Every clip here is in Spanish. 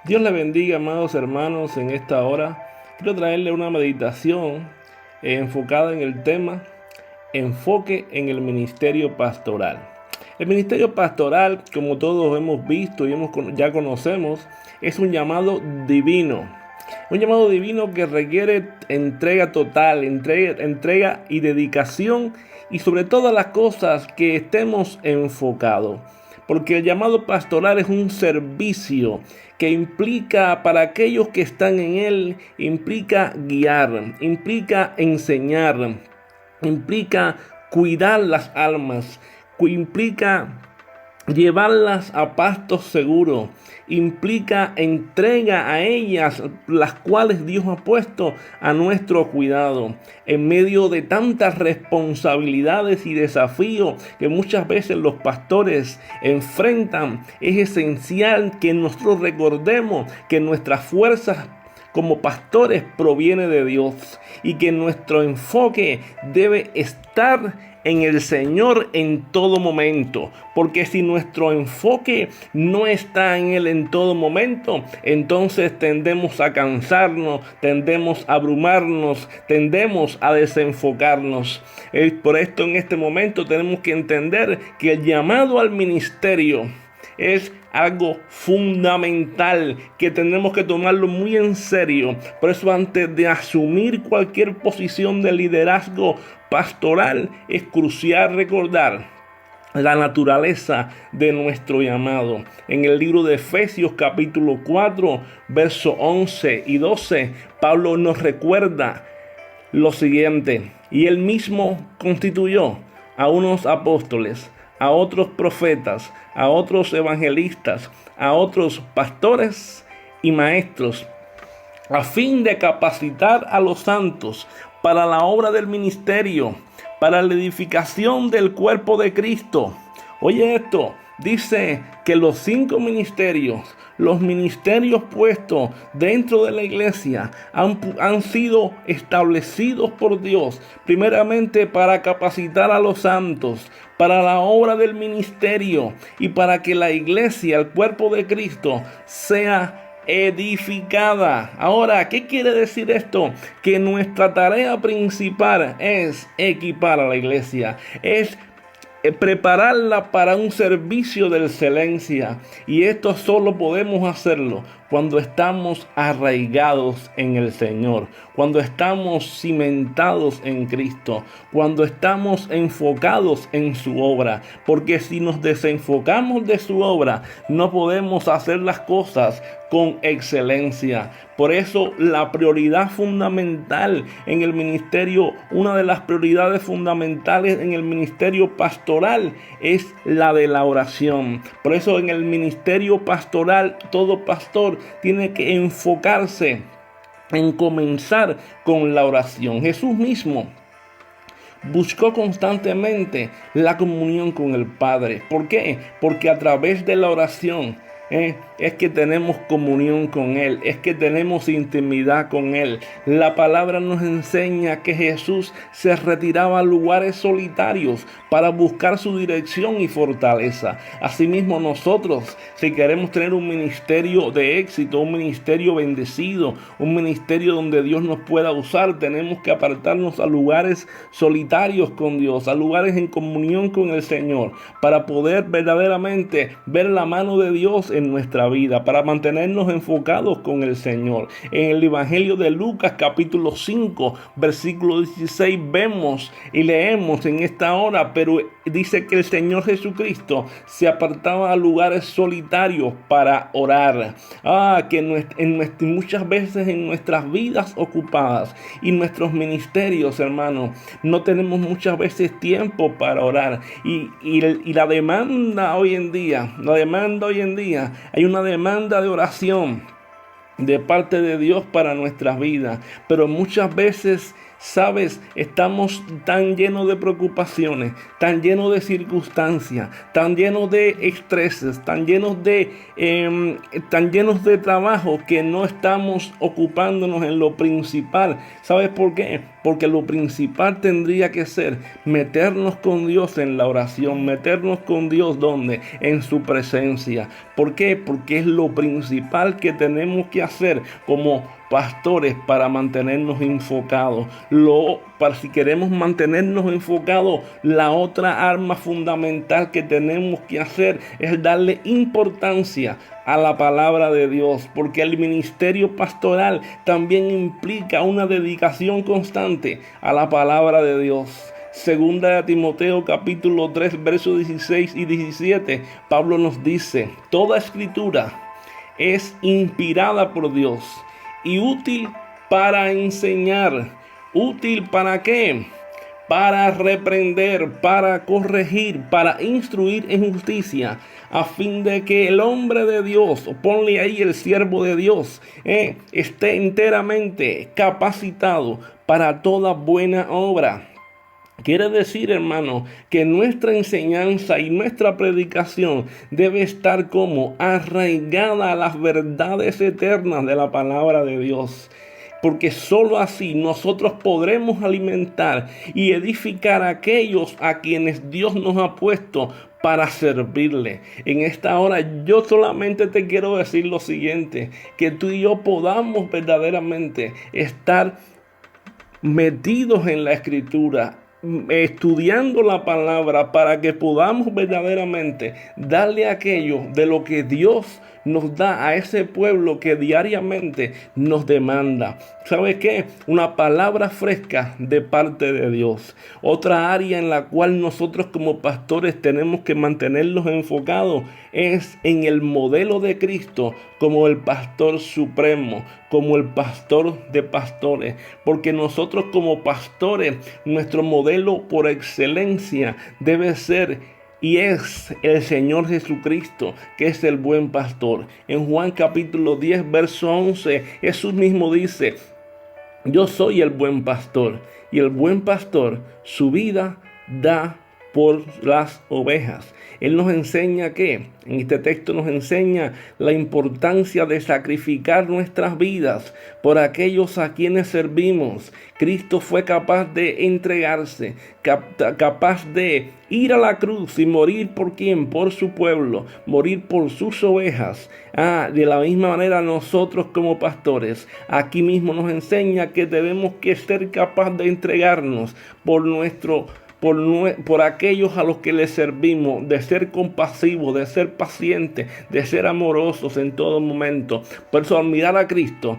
Dios le bendiga, amados hermanos, en esta hora. Quiero traerle una meditación enfocada en el tema enfoque en el ministerio pastoral. El ministerio pastoral, como todos hemos visto y ya conocemos, es un llamado divino. Un llamado divino que requiere entrega total, entrega y dedicación, y sobre todas las cosas que estemos enfocados. Porque el llamado pastoral es un servicio que implica, para aquellos que están en él, implica guiar, implica enseñar, implica cuidar las almas, implica llevarlas a pastos seguros, implica entrega a ellas, las cuales Dios ha puesto a nuestro cuidado. En medio de tantas responsabilidades y desafíos que muchas veces los pastores enfrentan, es esencial que nosotros recordemos que nuestras fuerzas como pastores proviene de Dios y que nuestro enfoque debe estar en el Señor en todo momento, porque si nuestro enfoque no está en Él en todo momento, entonces tendemos a cansarnos, tendemos a abrumarnos, tendemos a desenfocarnos. Por esto en este momento tenemos que entender que el llamado al ministerio es algo fundamental que tenemos que tomarlo muy en serio. Por eso, antes de asumir cualquier posición de liderazgo pastoral, es crucial recordar la naturaleza de nuestro llamado. En el libro de Efesios capítulo 4, versos 11 y 12, Pablo nos recuerda lo siguiente: y él mismo constituyó a unos apóstoles, a otros profetas, a otros evangelistas, a otros pastores y maestros, a fin de capacitar a los santos para la obra del ministerio, para la edificación del cuerpo de Cristo. Oye esto, dice que los 5 ministerios, los ministerios puestos dentro de la iglesia han sido establecidos por Dios, primeramente para capacitar a los santos, para la obra del ministerio y para que la iglesia, el cuerpo de Cristo, sea edificada. Ahora, ¿qué quiere decir esto? Que nuestra tarea principal es equipar a la iglesia, es prepararla para un servicio de excelencia, y esto solo podemos hacerlo cuando estamos arraigados en el Señor, cuando estamos cimentados en Cristo, cuando estamos enfocados en su obra, porque si nos desenfocamos de su obra, no podemos hacer las cosas con excelencia. Por eso la prioridad fundamental en el ministerio, una de las prioridades fundamentales en el ministerio pastoral es la de la oración. Por eso en el ministerio pastoral todo pastor tiene que enfocarse en comenzar con la oración. Jesús mismo buscó constantemente la comunión con el Padre. ¿Por qué? Porque a través de la oración es que tenemos comunión con Él, es que tenemos intimidad con Él. La palabra nos enseña que Jesús se retiraba a lugares solitarios para buscar su dirección y fortaleza. Asimismo, nosotros, si queremos tener un ministerio de éxito, un ministerio bendecido, un ministerio donde Dios nos pueda usar, tenemos que apartarnos a lugares solitarios con Dios, a lugares en comunión con el Señor, para poder verdaderamente ver la mano de Dios en nuestra vida, para mantenernos enfocados con el Señor. En el Evangelio de Lucas capítulo 5 versículo 16 vemos y leemos en esta hora, pero dice que el Señor Jesucristo se apartaba a lugares solitarios para orar. Que muchas veces en nuestras vidas ocupadas y nuestros ministerios, hermanos, no tenemos muchas veces tiempo para orar, y la demanda hoy en día, hay una demanda de oración de parte de Dios para nuestras vidas, pero muchas veces Sabes, estamos tan llenos de preocupaciones, tan llenos de circunstancias, tan llenos de estreses, tan llenos de trabajo que no estamos ocupándonos en lo principal. ¿Sabes por qué? Porque lo principal tendría que ser meternos con Dios en la oración, meternos con Dios ¿dónde? En su presencia. ¿Por qué? Porque es lo principal que tenemos que hacer como pastores para mantenernos enfocados. Para si queremos mantenernos enfocados, la otra arma fundamental que tenemos que hacer es darle importancia a la palabra de Dios, porque el ministerio pastoral también implica una dedicación constante a la palabra de Dios. Segunda de Timoteo capítulo 3 versos 16 y 17, Pablo nos dice: toda escritura es inspirada por Dios y útil para enseñar. ¿Útil para qué? Para reprender, para corregir, para instruir en justicia, a fin de que el hombre de Dios, o ponle ahí el siervo de Dios, esté enteramente capacitado para toda buena obra. Quiere decir, hermano, que nuestra enseñanza y nuestra predicación debe estar como arraigada a las verdades eternas de la palabra de Dios. Porque sólo así nosotros podremos alimentar y edificar a aquellos a quienes Dios nos ha puesto para servirle. En esta hora yo solamente te quiero decir lo siguiente: que tú y yo podamos verdaderamente estar metidos en la Escritura, estudiando la palabra, para que podamos verdaderamente darle aquello de lo que Dios nos da a ese pueblo que diariamente nos demanda. ¿Sabes qué? Una palabra fresca de parte de Dios. Otra área en la cual nosotros como pastores tenemos que mantenerlos enfocados es en el modelo de Cristo como el pastor supremo, como el pastor de pastores. Porque nosotros como pastores, nuestro modelo por excelencia debe ser y es el Señor Jesucristo, que es el buen pastor. En Juan capítulo 10, verso 11, Jesús mismo dice: yo soy el buen pastor, y el buen pastor su vida da por las ovejas. Él nos enseña que, en este texto nos enseña la importancia de sacrificar nuestras vidas por aquellos a quienes servimos. Cristo fue capaz de entregarse, capaz de ir a la cruz y morir por quién, por su pueblo, morir por sus ovejas. De la misma manera nosotros como pastores, aquí mismo nos enseña que debemos que ser capaces de entregarnos por aquellos a los que les servimos, de ser compasivos, de ser pacientes, de ser amorosos en todo momento. Por eso, al mirar a Cristo,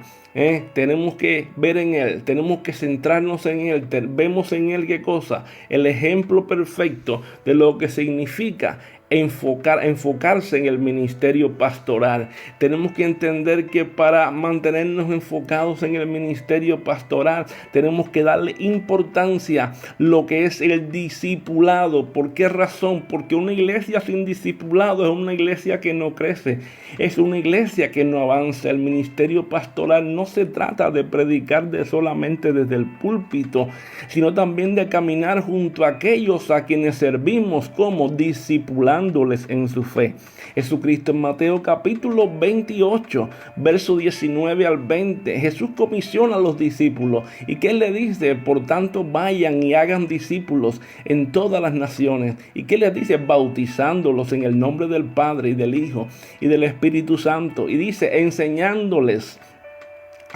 tenemos que ver en Él, tenemos que centrarnos en Él. Vemos en Él ¿qué cosa? El ejemplo perfecto de lo que significa enfocarse en el ministerio pastoral. Tenemos que entender que para mantenernos enfocados en el ministerio pastoral tenemos que darle importancia a lo que es el discipulado. ¿Por qué razón? Porque una iglesia sin discipulado es una iglesia que no crece, es una iglesia que no avanza. El ministerio pastoral no se trata de predicar solamente desde el púlpito, sino también de caminar junto a aquellos a quienes servimos como discipulándoles en su fe. Jesucristo en Mateo capítulo 28, verso 19 al 20, Jesús comisiona a los discípulos. ¿Y qué le dice? Por tanto, vayan y hagan discípulos en todas las naciones. ¿Y qué les dice? Bautizándolos en el nombre del Padre y del Hijo y del Espíritu Santo. Y dice, enseñándoles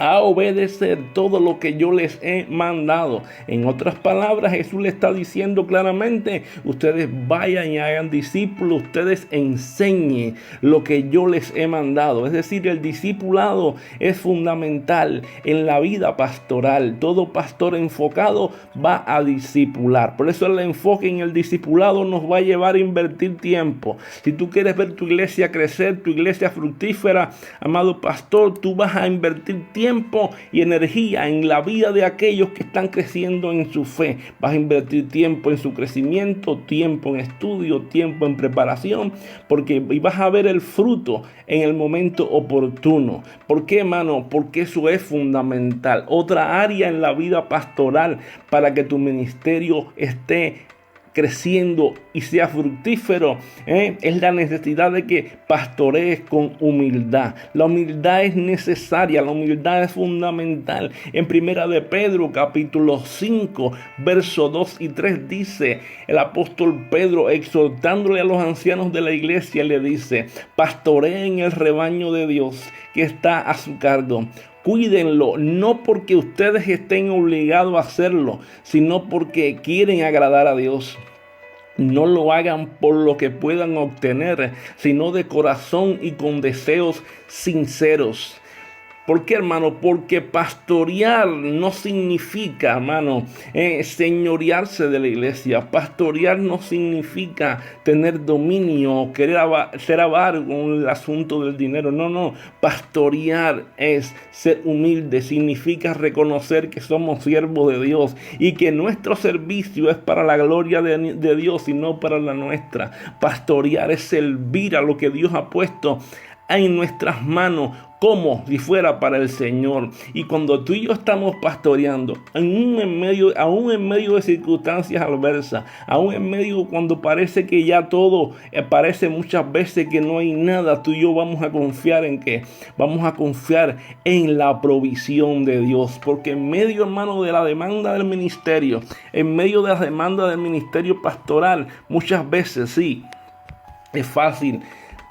a obedecer todo lo que yo les he mandado. En otras palabras, Jesús le está diciendo claramente: ustedes vayan y hagan discípulos, ustedes enseñen lo que yo les he mandado. Es decir, el discipulado es fundamental en la vida pastoral. Todo pastor enfocado va a discipular. Por eso el enfoque en el discipulado nos va a llevar a invertir tiempo. Si tú quieres ver tu iglesia crecer, tu iglesia fructífera, amado pastor, tú vas a invertir tiempo tiempo y energía en la vida de aquellos que están creciendo en su fe. Vas a invertir tiempo en su crecimiento, tiempo en estudio, tiempo en preparación, porque vas a ver el fruto en el momento oportuno. ¿Por qué, hermano? Porque eso es fundamental. Otra área en la vida pastoral para que tu ministerio esté creciendo y sea fructífero, es la necesidad de que pastorees con humildad. La humildad es necesaria, la humildad es fundamental. En Primera de Pedro, capítulo 5, versos 2 y 3 dice, el apóstol Pedro, exhortándole a los ancianos de la iglesia, le dice: pastoreen el rebaño de Dios que está a su cargo. Cuídenlo, no porque ustedes estén obligados a hacerlo, sino porque quieren agradar a Dios. No lo hagan por lo que puedan obtener, sino de corazón y con deseos sinceros. ¿Por qué, hermano? Porque pastorear no significa, hermano, señorearse de la iglesia. Pastorear no significa tener dominio o querer ser avaro con el asunto del dinero. No. Pastorear es ser humilde. Significa reconocer que somos siervos de Dios y que nuestro servicio es para la gloria de Dios y no para la nuestra. Pastorear es servir a lo que Dios ha puesto en nuestras manos, como si fuera para el Señor. Y cuando tú y yo estamos pastoreando, aún en medio de circunstancias adversas, aún en medio cuando parece que ya todo, parece muchas veces que no hay nada, tú y yo vamos a confiar en ¿qué? Vamos a confiar en la provisión de Dios. Porque en medio, hermano, de la demanda del ministerio, en medio de la demanda del ministerio pastoral, muchas veces sí, es fácil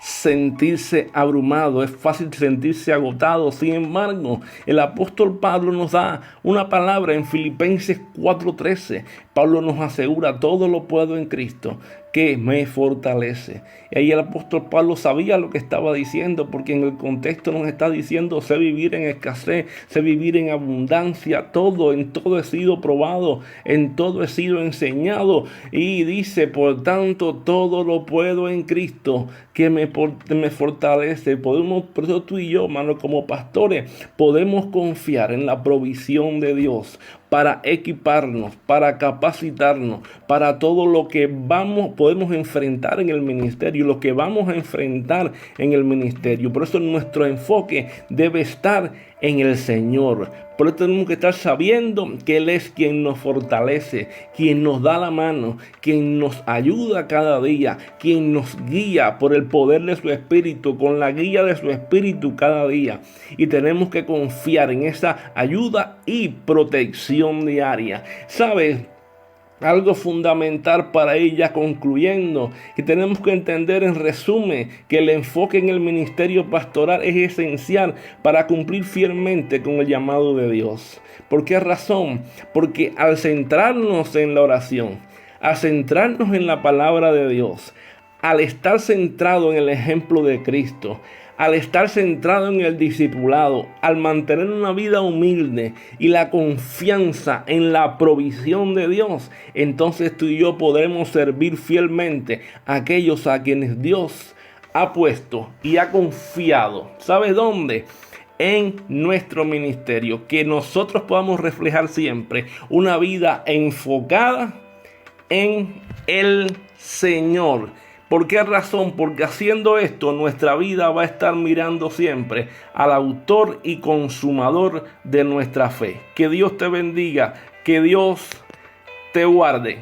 sentirse abrumado, es fácil sentirse agotado. Sin embargo, el apóstol Pablo nos da una palabra en Filipenses 4:13. Pablo nos asegura: todo lo puedo en Cristo que me fortalece. Y ahí el apóstol Pablo sabía lo que estaba diciendo, porque en el contexto nos está diciendo: sé vivir en escasez, sé vivir en abundancia, en todo he sido probado, en todo he sido enseñado. Y dice: por tanto, todo lo puedo en Cristo que me fortalece. Por eso tú y yo, hermano, como pastores, podemos confiar en la provisión de Dios para equiparnos, para capacitarnos, para todo lo que podemos enfrentar en el ministerio, lo que vamos a enfrentar en el ministerio. Por eso nuestro enfoque debe estar en el Señor. Por eso tenemos que estar sabiendo que Él es quien nos fortalece, quien nos da la mano, quien nos ayuda cada día, quien nos guía por el poder de su Espíritu, con la guía de su Espíritu cada día. Y tenemos que confiar en esa ayuda y protección diaria. ¿Sabes? Algo fundamental para ella, concluyendo, que tenemos que entender en resumen que el enfoque en el ministerio pastoral es esencial para cumplir fielmente con el llamado de Dios. ¿Por qué razón? Porque al centrarnos en la oración, al centrarnos en la palabra de Dios, al estar centrado en el ejemplo de Cristo, al estar centrado en el discipulado, al mantener una vida humilde y la confianza en la provisión de Dios, entonces tú y yo podremos servir fielmente a aquellos a quienes Dios ha puesto y ha confiado. ¿Sabes dónde? En nuestro ministerio. Que nosotros podamos reflejar siempre una vida enfocada en el Señor. ¿Por qué razón? Porque haciendo esto, nuestra vida va a estar mirando siempre al autor y consumador de nuestra fe. Que Dios te bendiga, que Dios te guarde.